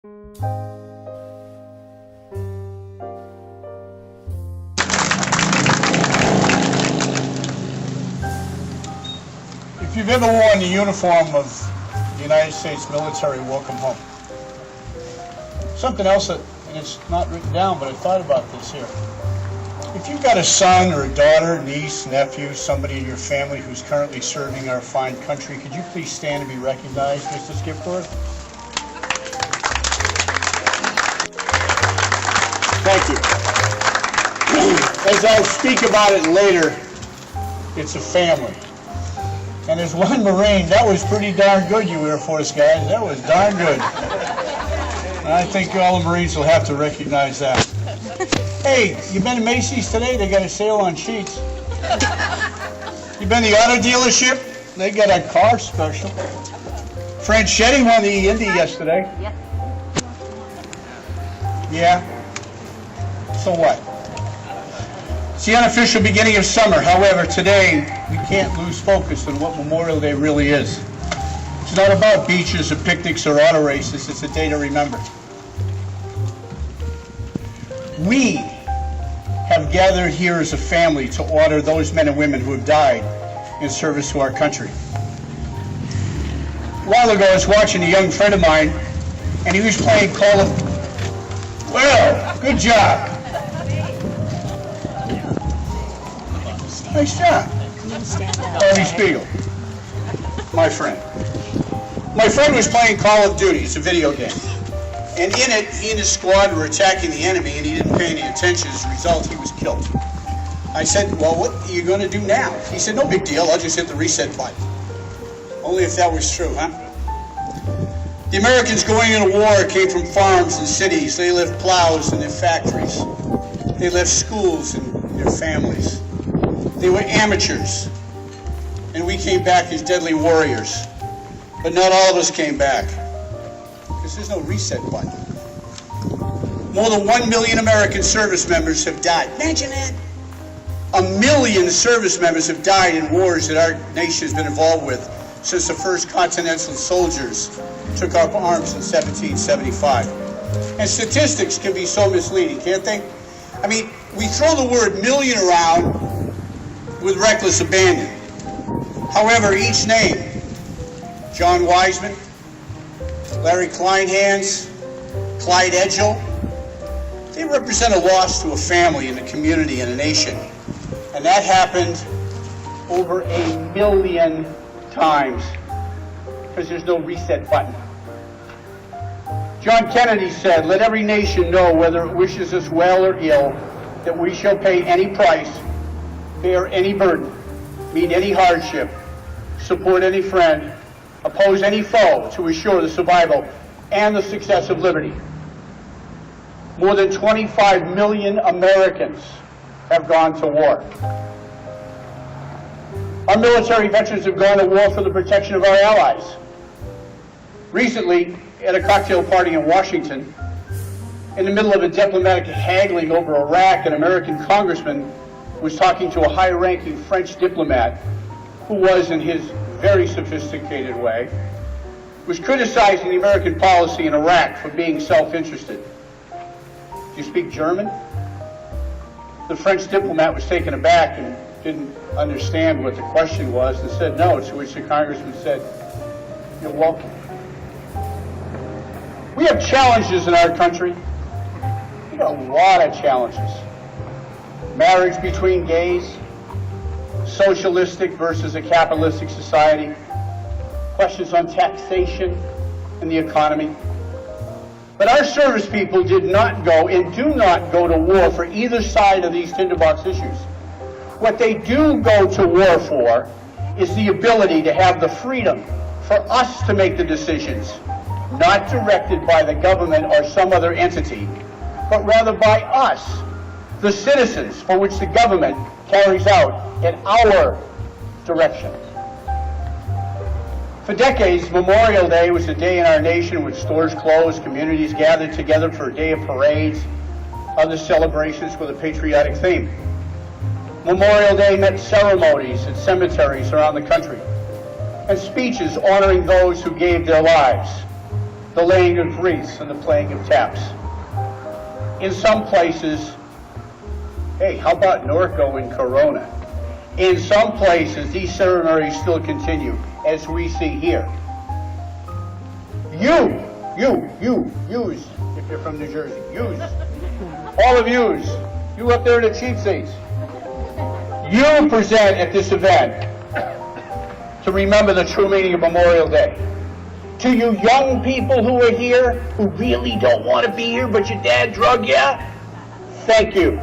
If you've ever worn the uniform of the United States military, welcome home. Something else that, and it's not written down, but I thought about this here. If you've got a son or a daughter, niece, nephew, somebody in your family who's currently serving our fine country, could you please stand and be recognized, Mr. Skipper? Thank you. As I'll speak about it later, it's a family. And there's one Marine, that was pretty darn good, you Air Force guys. That was darn good. And I think all the Marines will have to recognize that. Hey, you been to Macy's today? They got a sale on sheets. You been to the auto dealership? They got a car special. Franchetti won the Indy yesterday. Yeah? So what? It's the unofficial beginning of summer. However, today, we can't lose focus on what Memorial Day really is. It's not about beaches or picnics or auto races. It's a day to remember. We have gathered here as a family to honor those men and women who have died in service to our country. A while ago, I was watching a young friend of mine, and he was playing Call of... Well, good job. Nice job. Arnie Spiegel, my friend. My friend was playing Call of Duty. It's a video game. And in it, he and his squad were attacking the enemy, and he didn't pay any attention. As a result, he was killed. I said, well, what are you going to do now? He said, no big deal. I'll just hit the reset button. Only if that was true, huh? The Americans going into war came from farms and cities. They left plows in their factories. They left schools and their families. They were amateurs. And we came back as deadly warriors. But not all of us came back. Because there's no reset button. More than 1 million American service members have died. Imagine that. 1 million service members have died in wars that our nation has been involved with since the first Continental soldiers took up arms in 1775. And statistics can be so misleading, can't they? I mean, we throw the word million around with reckless abandon. However, each name, John Wiseman, Larry Kleinhans, Clyde Edgell, they represent a loss to a family and a community and a nation. And that happened over 1 million times because there's no reset button. John Kennedy said, let every nation know whether it wishes us well or ill, that we shall pay any price, bear any burden, meet any hardship, support any friend, oppose any foe to assure the survival and the success of liberty. More than 25 million Americans have gone to war. Our military veterans have gone to war for the protection of our allies. Recently, at a cocktail party in Washington, in the middle of a diplomatic haggling over Iraq, an American congressman was talking to a high-ranking French diplomat who was, in his very sophisticated way, was criticizing the American policy in Iraq for being self-interested. Do you speak German? The French diplomat was taken aback and didn't understand what the question was and said no, to which the congressman said, you're welcome. We have challenges in our country. We got a lot of challenges. Marriage between gays, socialistic versus a capitalistic society, questions on taxation and the economy. But our service people did not go and do not go to war for either side of these tinderbox issues. What they do go to war for is the ability to have the freedom for us to make the decisions, not directed by the government or some other entity, but rather by us, the citizens, for which the government carries out in our direction. For decades, Memorial Day was a day in our nation when stores closed, communities gathered together for a day of parades, other celebrations with a patriotic theme. Memorial Day meant ceremonies at cemeteries around the country and speeches honoring those who gave their lives. the laying of wreaths and the playing of taps. In some places, hey, how about Norco and Corona? In some places, these ceremonies still continue, as we see here. Yous, if you're from New Jersey, yous. All of yous, you up there in the cheap seats. You present at this event to remember the true meaning of Memorial Day. To you young people who are here, who really don't want to be here, but your dad drug you, thank you.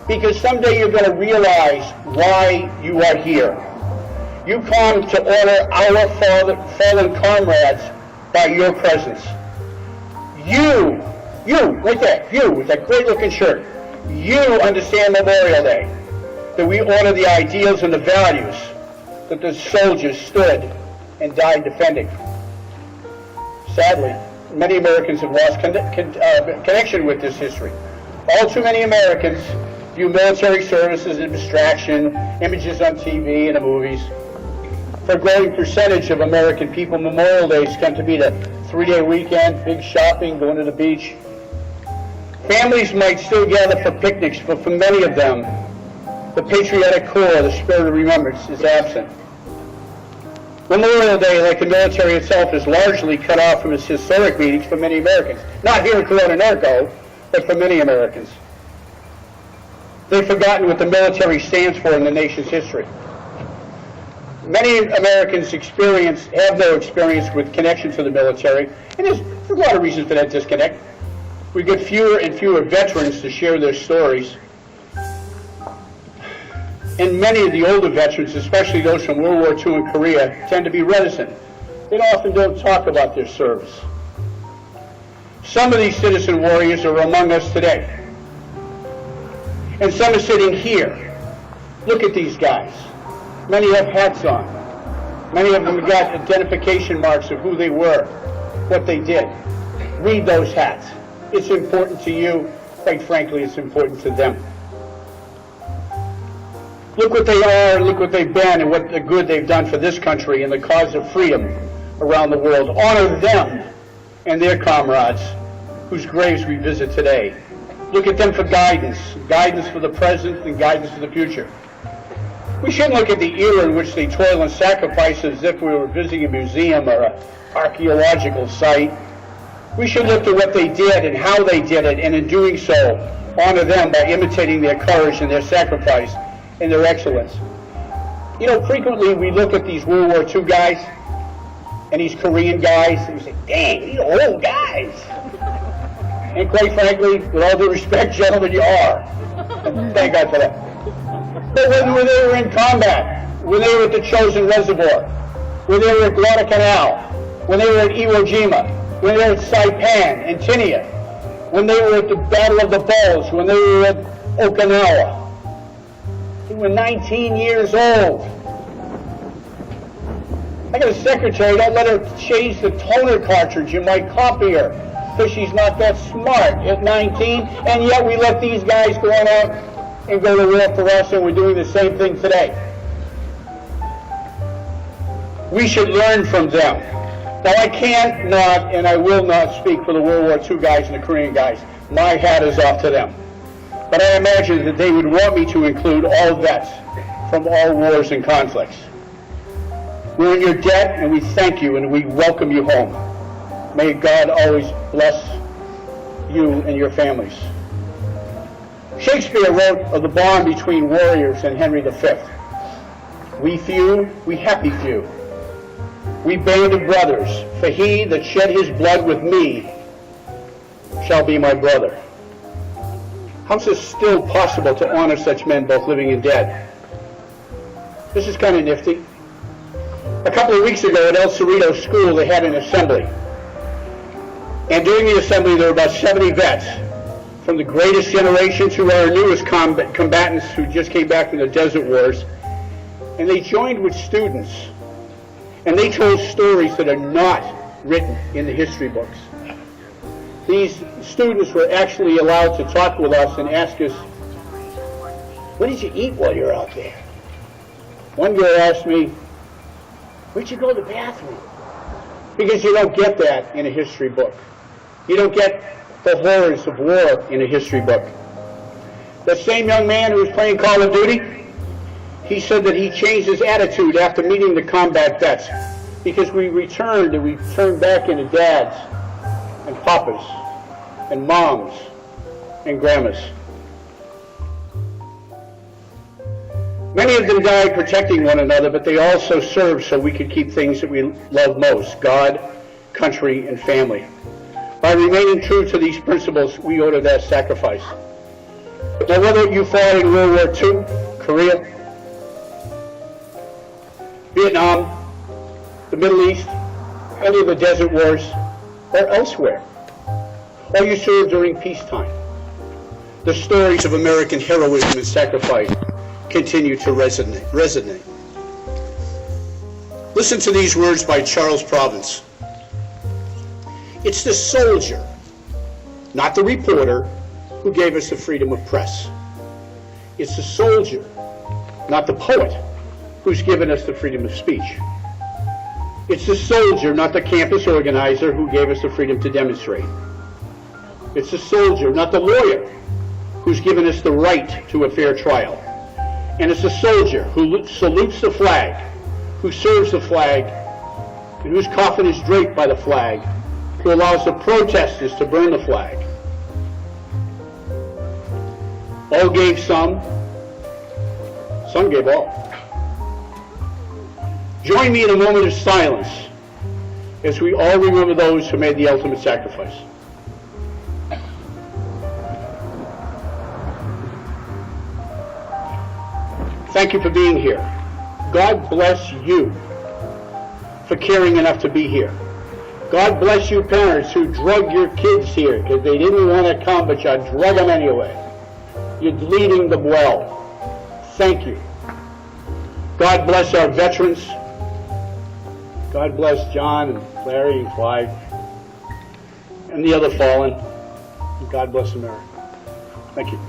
Because someday you're going to realize why you are here. You come to honor our fallen comrades by your presence. You, right there, you with that great looking shirt, you understand Memorial Day, that we honor the ideals and the values that the soldiers stood and died defending. Sadly, many Americans have lost connection with this history. All too many Americans view military service as a distraction, images on TV and the movies. For a growing percentage of American people, Memorial Days come to be the 3-day weekend, big shopping, going to the beach. Families might still gather for picnics, but for many of them, the patriotic core, the spirit of remembrance, is absent. Memorial Day, like the military itself, is largely cut off from its historic meanings for many Americans. Not here in Corona Norco, but for many Americans. They've forgotten what the military stands for in the nation's history. Many Americans have no experience with connection to the military, and there's a lot of reasons for that disconnect. We get fewer and fewer veterans to share their stories. And many of the older veterans, especially those from World War II and Korea, tend to be reticent. They often don't talk about their service. Some of these citizen warriors are among us today. And some are sitting here. Look at these guys. Many have hats on. Many of them got identification marks of who they were, what they did. Read those hats. It's important to you. Quite frankly, it's important to them. Look what they are, look what they've been, and what the good they've done for this country and the cause of freedom around the world. Honor them and their comrades whose graves we visit today. Look at them for guidance for the present and guidance for the future. We shouldn't look at the era in which they toil and sacrifice as if we were visiting a museum or an archaeological site. We should look at what they did and how they did it, and in doing so, honor them by imitating their courage and their sacrifice and their excellence. You know, frequently we look at these World War II guys and these Korean guys and we say, dang, these are old guys. And quite frankly, with all due respect, gentlemen, you are. And thank God for that. But when they were in combat, when they were at the Chosin Reservoir, when they were at Guadalcanal, when they were at Iwo Jima, when they were at Saipan and Tinian, when they were at the Battle of the Bulge, when they were at Okinawa, they were 19 years old. I got a secretary, don't let her change the toner cartridge in my copier because she's not that smart at 19, and yet we let these guys go on out and go to war for us, and we're doing the same thing today. We should learn from them. Now, I can't not, and I will not speak for the World War II guys and the Korean guys. My hat is off to them. But I imagine that they would want me to include all vets from all wars and conflicts. We're in your debt, and we thank you, and we welcome you home. May God always bless you and your families. Shakespeare wrote of the bond between warriors and Henry V. We few, we happy few. We band of brothers, for he that shed his blood with me shall be my brother. How is it still possible to honor such men, both living and dead? This is kind of nifty. A couple of weeks ago at El Cerrito School, they had an assembly. And during the assembly, there were about 70 vets from the greatest generation to our newest combatants who just came back from the Desert Wars. And they joined with students. And they told stories that are not written in the history books. These students were actually allowed to talk with us and ask us, what did you eat while you're out there? One girl asked me, where'd you go to the bathroom? Because you don't get that in a history book. You don't get the horrors of war in a history book. The same young man who was playing Call of Duty, he said that he changed his attitude after meeting the combat vets, because we turned back into dads and papas and moms and grandmas. Many of them died protecting one another, but they also served so we could keep things that we love most: God, country, and family. By remaining true to these principles, we owe to their sacrifice. Now, whether you fought in World War II, Korea, Vietnam, the Middle East, any of the desert wars, or elsewhere, or you served during peacetime, the stories of American heroism and sacrifice continue to resonate. Listen to these words by Charles Province. It's the soldier, not the reporter, who gave us the freedom of press. It's the soldier, not the poet, who's given us the freedom of speech. It's the soldier, not the campus organizer, who gave us the freedom to demonstrate. It's the soldier, not the lawyer, who's given us the right to a fair trial. And it's the soldier who salutes the flag, who serves the flag, and whose coffin is draped by the flag, who allows the protesters to burn the flag. All gave some gave all. Join me in a moment of silence as we all remember those who made the ultimate sacrifice. Thank you for being here. God bless you for caring enough to be here. God bless you parents who drug your kids here because they didn't want to come, but you drug them anyway. You're leading them well. Thank you. God bless our veterans. God bless John and Larry and Clive and the other fallen. And God bless America. Thank you.